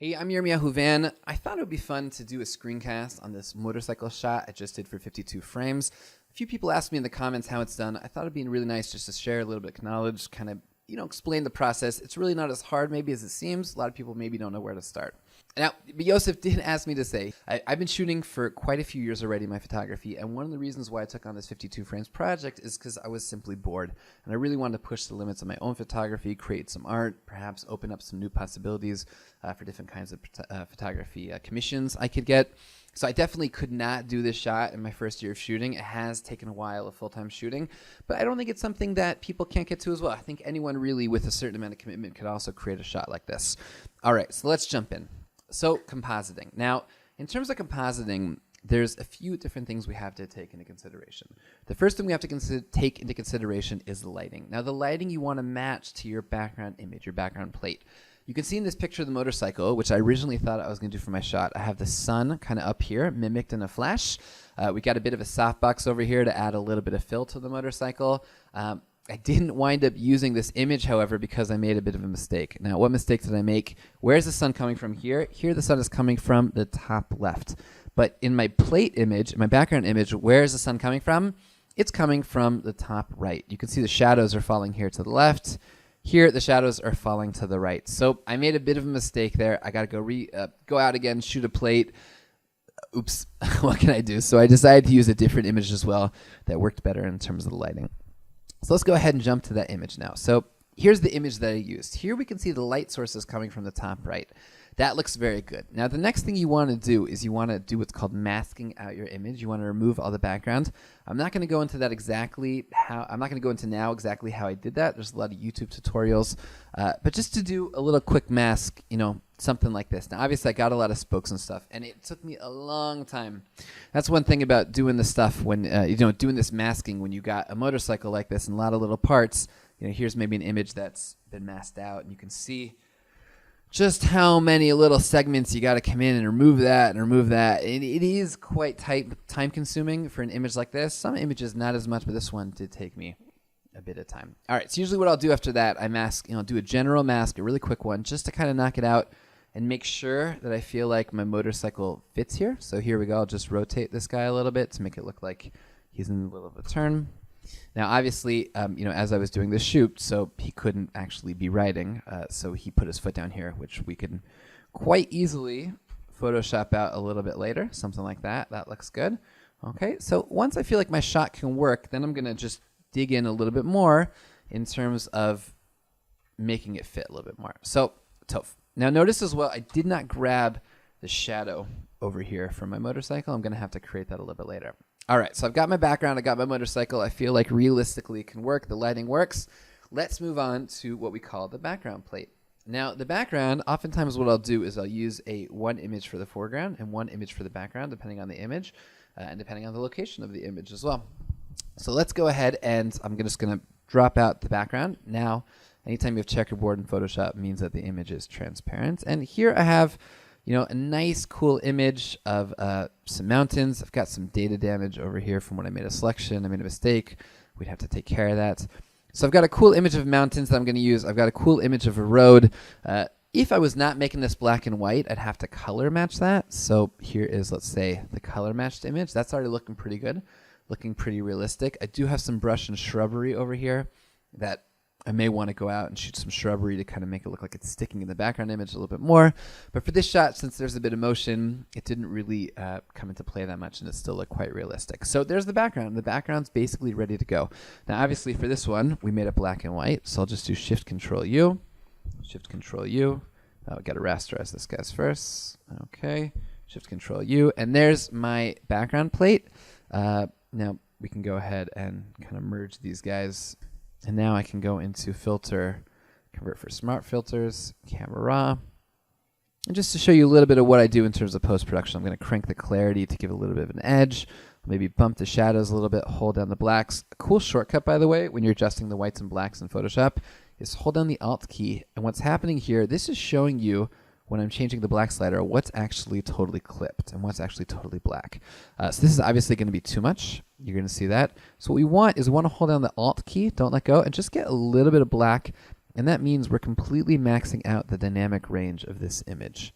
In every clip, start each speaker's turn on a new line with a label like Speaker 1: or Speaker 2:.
Speaker 1: Hey, I'm Yirmiyahu Van. I thought it would be fun to do a screencast on this motorcycle shot I just did for 52 frames. A few people asked me in the comments how it's done. I thought it'd be really nice just to share a little bit of knowledge, kind of, explain the process. It's really not as hard maybe as it seems. A lot of people maybe don't know where to start. Now, but Yosef did ask me to say, I've been shooting for quite a few years already in my photography, and one of the reasons why I took on this 52 frames project is because I was simply bored, and I really wanted to push the limits of my own photography, create some art, perhaps open up some new possibilities for different kinds of photography commissions I could get. So I definitely could not do this shot in my first year of shooting. It has taken a while of full-time shooting, but I don't think it's something that people can't get to as well. I think anyone really with a certain amount of commitment could also create a shot like this. All right, so let's jump in. So compositing. Now, in terms of compositing, there's a few different things we have to take into consideration. The first thing we have to take into consideration is the lighting. Now, the lighting you want to match to your background image, your background plate. You can see in this picture of the motorcycle, which I originally thought I was going to do for my shot, I have the sun kind of up here, mimicked in a flash. We got a bit of a softbox over here to add a little bit of fill to the motorcycle. I didn't wind up using this image, however, because I made a bit of a mistake. Now, what mistake did I make? Where's the sun coming from here? Here the sun is coming from the top left. But in my plate image, in my background image, where is the sun coming from? It's coming from the top right. You can see the shadows are falling here to the left. Here, the shadows are falling to the right. So I made a bit of a mistake there. I got to go out again, shoot a plate. Oops, what can I do? So I decided to use a different image as well that worked better in terms of the lighting. So let's go ahead and jump to that image now. So here's the image that I used. Here we can see the light sources coming from the top right. That looks very good. Now the next thing you want to do is you want to do what's called masking out your image. You want to remove all the background. I'm not going to go into that exactly how, I'm not going to go into now exactly how I did that. There's a lot of YouTube tutorials. But just to do a little quick mask, something like this. Now obviously I got a lot of spokes and stuff, and it took me a long time. That's one thing about doing this stuff when, doing this masking when you got a motorcycle like this and a lot of little parts. Here's maybe an image that's been masked out, and you can see just how many little segments you got to come in and remove that and remove that. It is quite time consuming for an image like this. Some images not as much, but this one did take me a bit of time. All right, so usually what I'll do after that, I mask, do a general mask, a really quick one, just to kind of knock it out and make sure that I feel like my motorcycle fits here. So here we go. I'll just rotate this guy a little bit to make it look like he's in the middle of a turn. Now, obviously, as I was doing this shoot, so he couldn't actually be riding, so he put his foot down here, which we can quite easily Photoshop out a little bit later, something like that. That looks good. Okay, so once I feel like my shot can work, then I'm going to just dig in a little bit more in terms of making it fit a little bit more. So, Toph. Now, notice as well, I did not grab the shadow over here from my motorcycle. I'm going to have to create that a little bit later. All right, so I've got my background, I got my motorcycle. I feel like realistically it can work. The lighting works. Let's move on to what we call the background plate. Now, the background, oftentimes what I'll do is I'll use one image for the foreground and one image for the background, depending on the image and depending on the location of the image as well. So let's go ahead and I'm just going to drop out the background. Now, anytime you have checkerboard in Photoshop, it means that the image is transparent. And here I have a nice cool image of some mountains. I've got some data damage over here from when I made a selection. I made a mistake. We'd have to take care of that. So I've got a cool image of mountains that I'm going to use. I've got a cool image of a road. If I was not making this black and white, I'd have to color match that. So here is, let's say, the color matched image. That's already looking pretty good, looking pretty realistic. I do have some brush and shrubbery over here that I may want to go out and shoot some shrubbery to kind of make it look like it's sticking in the background image a little bit more. But for this shot, since there's a bit of motion, it didn't really come into play that much, and it still looked quite realistic. So there's the background. The background's basically ready to go. Now, obviously, for this one, we made it black and white. So I'll just do Shift-Control-U. Shift-Control-U. I've got to rasterize this guy's first. Okay. Shift-Control-U. And there's my background plate. Now, we can go ahead and kind of merge these guys. And now I can go into Filter, Convert for Smart Filters, Camera Raw. And just to show you a little bit of what I do in terms of post-production, I'm going to crank the clarity to give it a little bit of an edge. Maybe bump the shadows a little bit, hold down the blacks. A cool shortcut, by the way, when you're adjusting the whites and blacks in Photoshop, is hold down the Alt key. And what's happening here, this is showing you, when I'm changing the black slider, what's actually totally clipped and what's actually totally black. So this is obviously going to be too much. You're going to see that. So what we want is we want to hold down the Alt key, don't let go, and just get a little bit of black And that means we're completely maxing out the dynamic range of this image.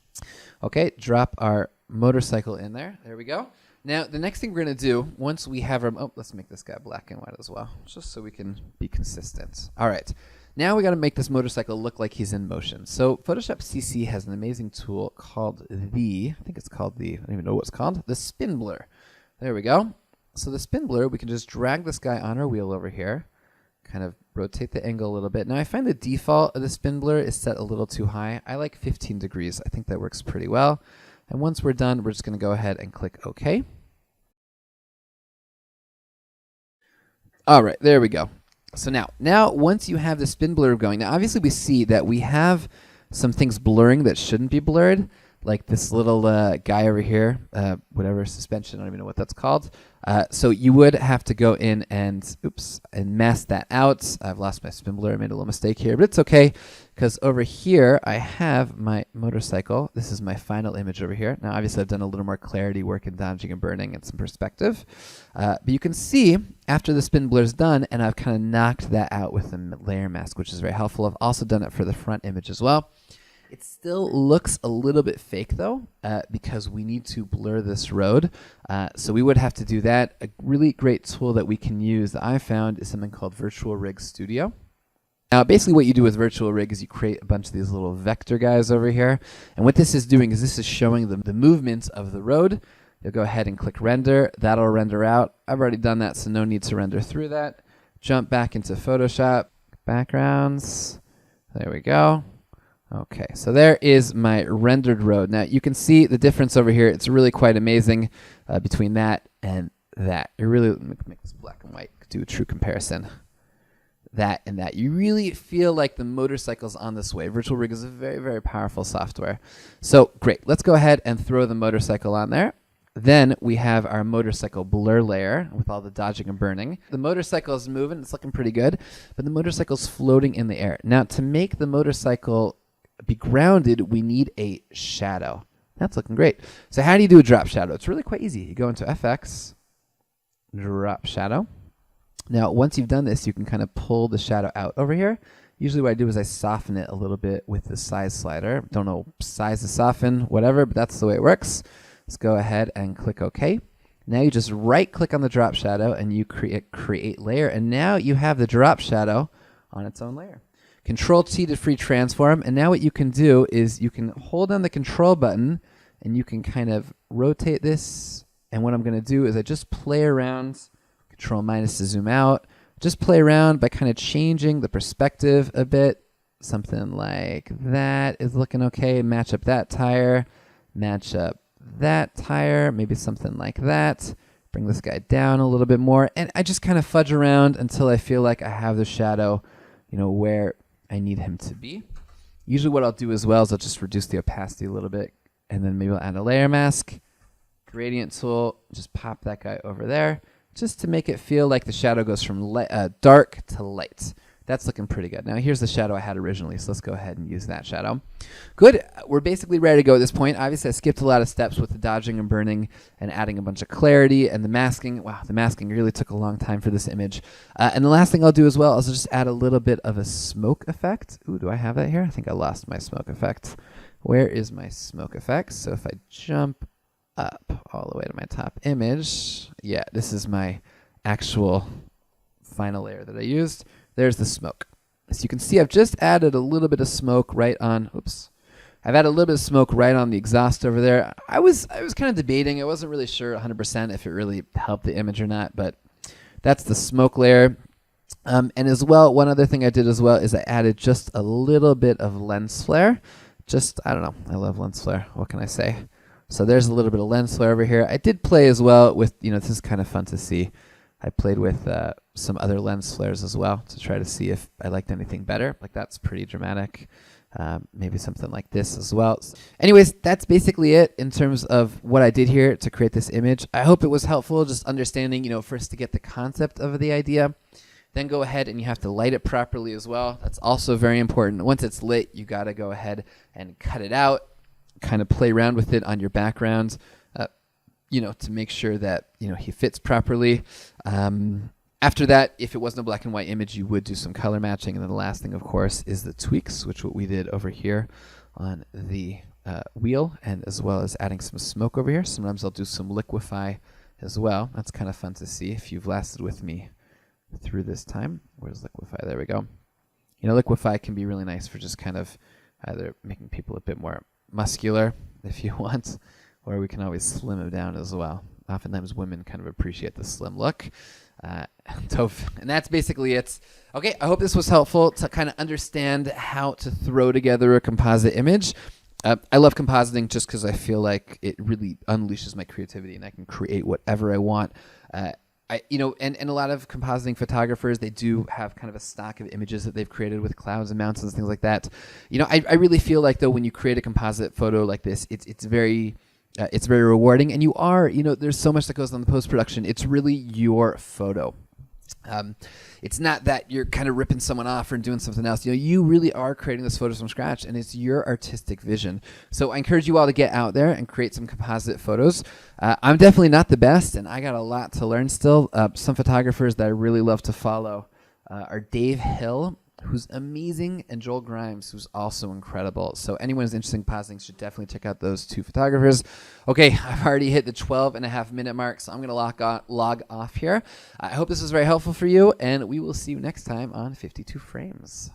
Speaker 1: Okay, drop our motorcycle in there. There we go. Now, the next thing we're going to do, once we have our... Oh, let's make this guy black and white as well, just so we can be consistent. All right. Now we got to make this motorcycle look like he's in motion. So Photoshop CC has an amazing tool called I think it's called I don't even know what it's called, the spin blur. There we go. So the spin blur, we can just drag this guy on our wheel over here, kind of rotate the angle a little bit. Now I find the default of the spin blur is set a little too high. I like 15 degrees. I think that works pretty well. And once we're done, we're just going to go ahead and click OK. All right, there we go. So now once you have the spin blur going, now obviously we see that we have some things blurring that shouldn't be blurred, like this little guy over here, whatever suspension, I don't even know what that's called. So you would have to go in and, and mask that out. I've lost my spin blur, I made a little mistake here, but it's okay, because over here I have my motorcycle. This is my final image over here. Now obviously I've done a little more clarity work in dodging and burning and some perspective. But you can see after the spin blur is done, and I've kind of knocked that out with a layer mask, which is very helpful. I've also done it for the front image as well. It still looks a little bit fake though, because we need to blur this road. So we would have to do that. A really great tool that we can use that I found is something called Virtual Rig Studio. Now basically what you do with Virtual Rig is you create a bunch of these little vector guys over here. And what this is doing is this is showing them the movement of the road. You'll go ahead and click render. That'll render out. I've already done that, so no need to render through that. Jump back into Photoshop, backgrounds. There we go. Okay, so there is my rendered road. Now you can see the difference over here. It's really quite amazing between that and that. You really make this black and white, do a true comparison. That and that. You really feel like the motorcycle's on this way. Virtual Rig is a very, very powerful software. So great, let's go ahead and throw the motorcycle on there. Then we have our motorcycle blur layer with all the dodging and burning. The motorcycle is moving, it's looking pretty good, but the motorcycle's floating in the air. Now to make the motorcycle be grounded, we need a shadow. That's looking great. So how do you do a drop shadow? It's really quite easy. You go into FX, drop shadow. Now once you've done this, you can kind of pull the shadow out over here. Usually what I do is I soften it a little bit with the size slider. Don't know size to soften, whatever, but that's the way it works. Let's go ahead and click OK. Now you just right click on the drop shadow and you create layer, and now you have the drop shadow on its own layer. Control T to free transform, and now what you can do is you can hold down the control button and you can kind of rotate this, and what I'm going to do is I just play around, control minus to zoom out, just play around by kind of changing the perspective a bit. Something like that is looking okay. Match up that tire, match up that tire, maybe something like that. Bring this guy down a little bit more, and I just kind of fudge around until I feel like I have the shadow, where I need him to be. Usually what I'll do as well is I'll just reduce the opacity a little bit, and then maybe I'll add a layer mask, gradient tool, just pop that guy over there, just to make it feel like the shadow goes from dark to light. That's looking pretty good. Now here's the shadow I had originally, so let's go ahead and use that shadow. Good, we're basically ready to go at this point. Obviously I skipped a lot of steps with the dodging and burning and adding a bunch of clarity and the masking. Wow, the masking really took a long time for this image. And the last thing I'll do as well is I'll just add a little bit of a smoke effect. Ooh, do I have that here? I think I lost my smoke effect. Where is my smoke effect? So if I jump up all the way to my top image, yeah, this is my actual final layer that I used. There's the smoke. So you can see I've just added a little bit of smoke right on, I've added a little bit of smoke right on the exhaust over there. I was kind of debating. I wasn't really sure 100% if it really helped the image or not, but that's the smoke layer. And as well, one other thing I did as well is I added just a little bit of lens flare. I don't know, I love lens flare. What can I say? So there's a little bit of lens flare over here. I did play as well with, this is kind of fun to see. I played with some other lens flares as well to try to see if I liked anything better. Like that's pretty dramatic. Maybe something like this as well. Anyways, that's basically it in terms of what I did here to create this image. I hope it was helpful, just understanding, first to get the concept of the idea. Then go ahead and you have to light it properly as well. That's also very important. Once it's lit, you got to go ahead and cut it out, kind of play around with it on your background. To make sure that, he fits properly. After that, if it wasn't a black and white image, you would do some color matching. And then the last thing, of course, is the tweaks, which what we did over here on the wheel, and as well as adding some smoke over here. Sometimes I'll do some liquify as well. That's kind of fun to see if you've lasted with me through this time. Where's liquify? There we go. You know, liquify can be really nice for just kind of either making people a bit more muscular if you want, or we can always slim them down as well. Oftentimes women kind of appreciate the slim look. And that's basically it. Okay, I hope this was helpful to kind of understand how to throw together a composite image. I love compositing just because I feel like it really unleashes my creativity and I can create whatever I want. And a lot of compositing photographers, they do have kind of a stock of images that they've created with clouds and mountains and things like that. You know, I really feel like, though, when you create a composite photo like this, it's very rewarding, and there's so much that goes on the post-production. It's really your photo. It's not that you're kind of ripping someone off or doing something else. You know, you really are creating this photos from scratch, and it's your artistic vision. So I encourage you all to get out there and create some composite photos. I'm definitely not the best, and I got a lot to learn still. Some photographers that I really love to follow are Dave Hill, who's amazing, and Joel Grimes, who's also incredible. So anyone who's interested in compositing should definitely check out those two photographers. Okay, I've already hit the 12.5-minute mark, so I'm going to log off here. I hope this was very helpful for you, and we will see you next time on 52 Frames.